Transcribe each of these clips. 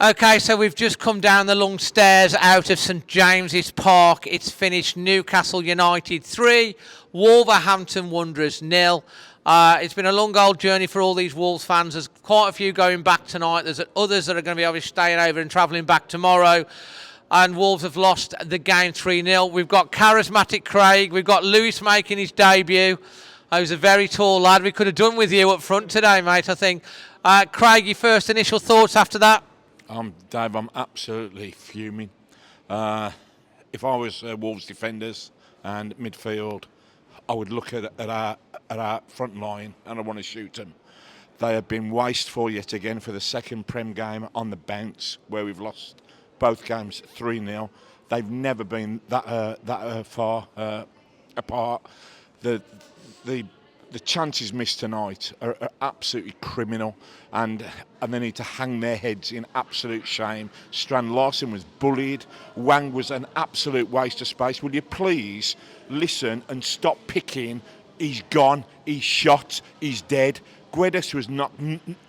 Okay, so we've just come down the long stairs out of St James's Park. It's finished Newcastle United 3, Wolverhampton Wanderers 0. It's been a long old journey for all these Wolves fans. There's quite a few going back tonight. There's others that are going to be obviously staying over and travelling back tomorrow. And Wolves have lost the game 3-0. We've got charismatic Craig. We've got Lewis making his debut. He was a very tall lad. We could have done with you up front today, mate, I think. Craig, your first initial thoughts after that? Dave, I'm absolutely fuming. If I was Wolves defenders and midfield, I would look at our front line and I want to shoot them. They have been wasteful yet again for the second Prem game on the bounce, where we've lost both games 3-0. They've never been that far apart. The chances missed tonight are absolutely criminal, and they need to hang their heads in absolute shame. Strand Larsen was bullied. Wang was an absolute waste of space. Will you please listen and stop picking? He's gone, he's shot, he's dead. Guedes was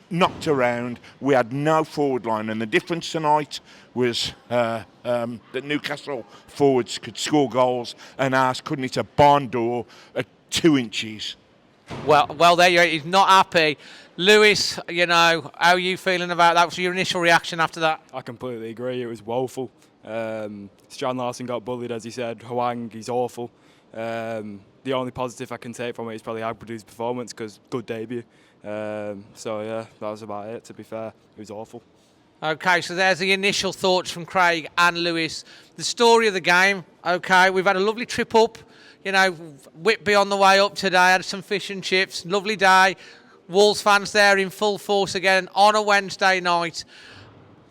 knocked around. We had no forward line, and the difference tonight was that Newcastle forwards could score goals and ours couldn't hit a barn door at 2 inches. Well, there you go. He's not happy. Lewis, how are you feeling about that? What's your initial reaction after that? I completely agree. It was woeful. Strand Larsen got bullied, as he said. Hwang, he's awful. The only positive I can take from it is probably Agbadu's performance, because good debut. That was about it, to be fair. It was awful. Okay, so there's the initial thoughts from Craig and Lewis. The story of the game, okay, we've had a lovely trip up. Whitby on the way up today, had some fish and chips, lovely day. Wolves fans there in full force again on a Wednesday night.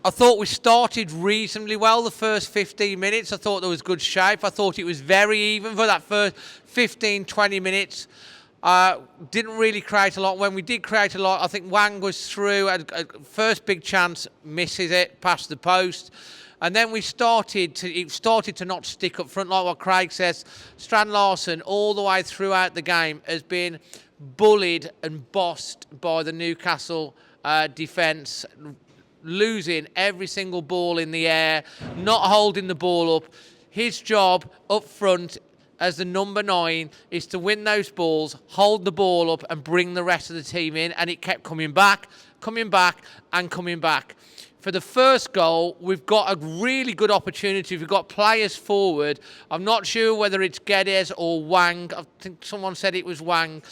I thought we started reasonably well the first 15 minutes. I thought there was good shape. I thought it was very even for that first 15, 20 minutes. Didn't really create a lot. When we did create a lot, I think Wang was through. First big chance, misses it, past the post. And then it started to not stick up front, like what Craig says. Strand Larsen, all the way throughout the game, has been bullied and bossed by the Newcastle defence, losing every single ball in the air, not holding the ball up. His job up front as the number 9 is to win those balls, hold the ball up and bring the rest of the team in. And it kept coming back and coming back. For the first goal, we've got a really good opportunity. We've got players forward. I'm not sure whether it's Guedes or Wang. I think someone said it was Wang.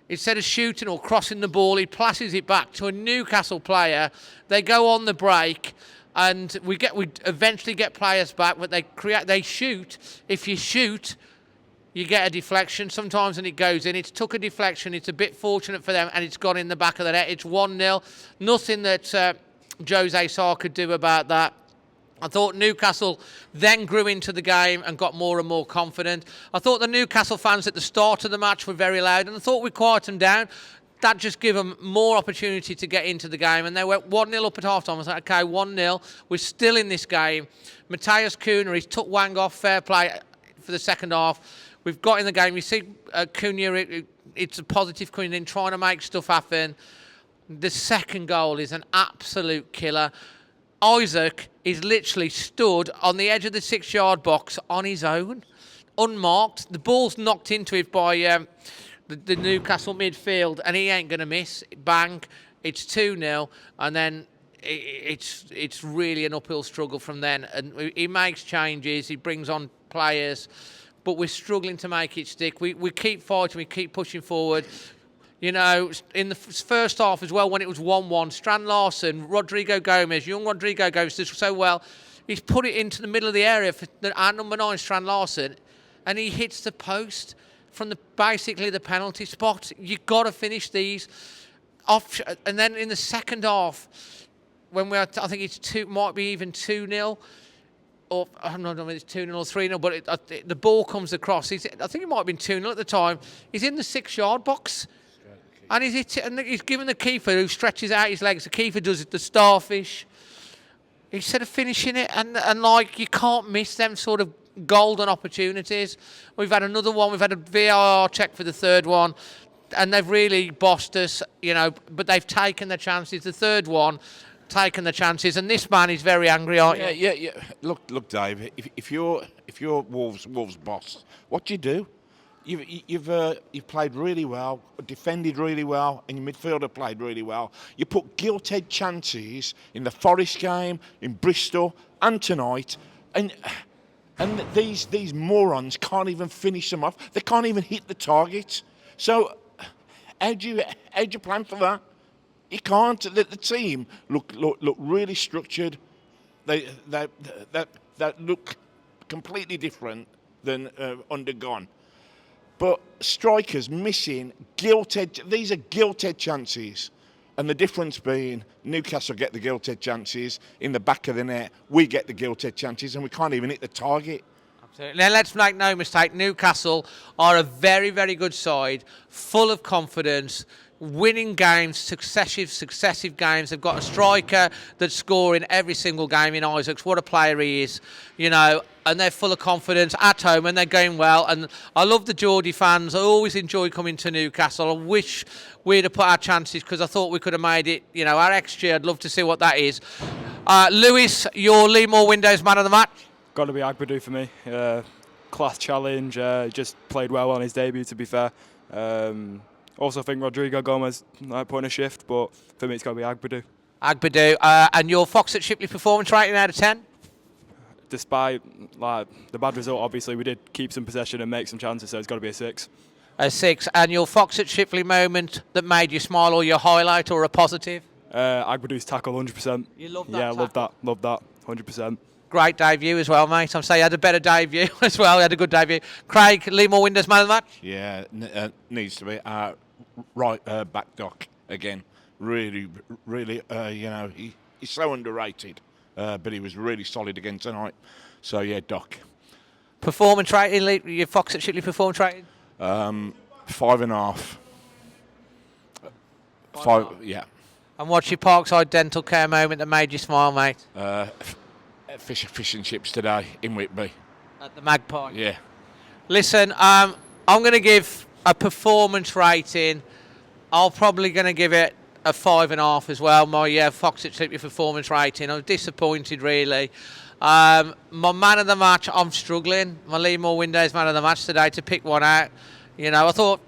Instead of shooting or crossing the ball, he passes it back to a Newcastle player. They go on the break, and we eventually get players back, but they shoot. If you shoot, you get a deflection sometimes and it goes in. It's took a deflection. It's a bit fortunate for them, and it's gone in the back of the net. It's 1-0. Nothing that Jose Sarr could do about that. I thought Newcastle then grew into the game and got more and more confident. I thought the Newcastle fans at the start of the match were very loud, and I thought we quieted them down. That just gave them more opportunity to get into the game, and they went 1-0 up at half-time. I was like, okay, 1-0. We're still in this game. Matthias Cunha, he's took Wang off, fair play for the second half. We've got in the game. You see Cunha, it's a positive Cunha in trying to make stuff happen. The second goal is an absolute killer. Isaac is literally stood on the edge of the 6-yard box on his own, unmarked. The ball's knocked into it by the Newcastle midfield, and he ain't going to miss. Bang, it's 2-0, and then it's really an uphill struggle from then. And he makes changes, he brings on players, but we're struggling to make it stick. We keep fighting, we keep pushing forward. In the first half as well, when it was 1-1, Strand Larsen, young Rodrigo Gomez did so well. He's put it into the middle of the area for our number 9, Strand Larsen, and he hits the post from basically the penalty spot. You've got to finish these off. And then in the second half, when I think might be even 2-0, or I don't know if it's 2-0 or 3-0, but the ball comes across. I think it might have been 2-0 at the time. He's in the 6-yard box. And he's given the keeper, who stretches out his legs. The keeper does it, the starfish. Instead of finishing it, and you can't miss them sort of golden opportunities. We've had another one. We've had a VAR check for the third one, and they've really bossed us, but they've taken their chances. The third one, taken the chances, and this man is very angry, aren't you? Yeah. Look, Dave. If you're Wolves boss, what do you do? You've played really well, defended really well, and your midfielder played really well. You put gilt-edged chances in the Forest game, in Bristol, and tonight, and these morons can't even finish them off. They can't even hit the target. So how do you plan for that? You can't. The team look really structured. They look completely different than undergone. But strikers missing gilt-edged. These are gilt-edged chances, and the difference being Newcastle get the gilt-edged chances in the back of the net. We get the gilt-edged chances, and we can't even hit the target. Now, let's make no mistake, Newcastle are a very, very good side, full of confidence, winning games, successive games. They've got a striker that's scoring every single game in Isaacs. What a player he is, and they're full of confidence at home, and they're going well. And I love the Geordie fans. I always enjoy coming to Newcastle. I wish we'd have put our chances, because I thought we could have made it, our XG. I'd love to see what that is. Lewis, your LEAMORE Windows man of the match? Got to be Agbadou for me. Class challenge. Just played well on his debut, to be fair. Also think Rodrigo Gomez might put in a shift, but for me it's got to be Agbadou. Agbadou. And your Fox at Shipley performance rating out of 10? Despite the bad result, obviously we did keep some possession and make some chances, so it's got to be a 6. A 6. And your Fox at Shipley moment that made you smile, or your highlight, or a positive? Agbadou's tackle, 100%. You love that? Yeah, tackle? love that, 100%. Great debut as well, mate. I'm saying he had a better debut as well. He had a good debut. Craig, LEAMORE Windows man of the match? Yeah, needs to be right back Doc again. Really, he's so underrated, but he was really solid again tonight. So yeah, Doc. Performance rating, your Fox at Shipley performance rating? 5.5. 5, yeah. And what's your Parkside dental care moment that made you smile, mate? Fish and chips today in Whitby. At the Magpie? Yeah. Listen, I'm going to give a performance rating. I'm probably going to give it a 5.5 as well. My Fox at Shipley performance rating. I'm disappointed, really. My man of the match, I'm struggling. My LEAMORE Windows man of the match today, to pick one out. I thought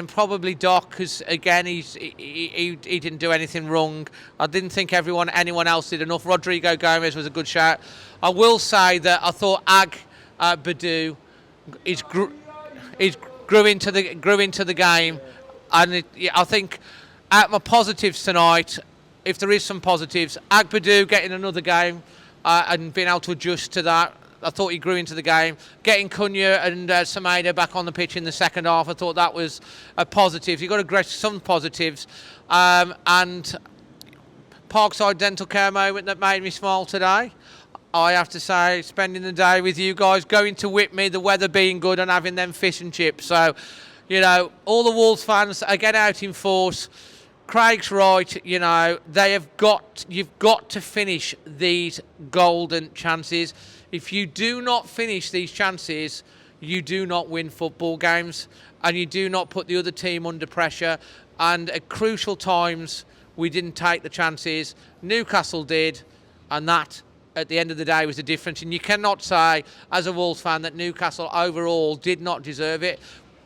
probably Doc, because again he didn't do anything wrong. I didn't think anyone else did enough. Rodrigo Gomez was a good shout. I will say that I thought Agbadou grew into the game, and I think at my positives tonight, if there is some positives, Agbadou getting another game and being able to adjust to that. I thought he grew into the game. Getting Cunha and Semedo back on the pitch in the second half, I thought that was a positive. You've got to get some positives. And Parkside dental care moment that made me smile today. I have to say, spending the day with you guys, going to Whitby, the weather being good, and having them fish and chips. So, all the Wolves fans are getting out in force. Craig's right, you've got to finish these golden chances. If you do not finish these chances, you do not win football games, and you do not put the other team under pressure. And at crucial times, we didn't take the chances. Newcastle did, and that, at the end of the day, was the difference. And you cannot say, as a Wolves fan, that Newcastle overall did not deserve it.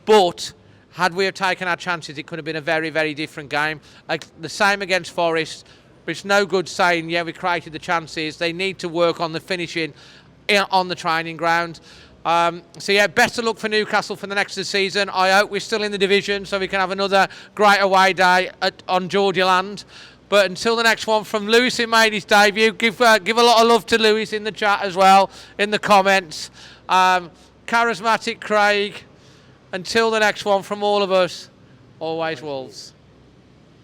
But had we have taken our chances, it could have been a very, very different game. The same against Forest. But it's no good saying, we created the chances. They need to work on the finishing on the training ground. Best of luck for Newcastle for the next of the season. I hope we're still in the division so we can have another great away day on Geordie land. But until the next one, from Lewis, who made his debut, give a lot of love to Lewis in the chat as well, in the comments. Charismatic Craig. Until the next one, from all of us, always Wolves.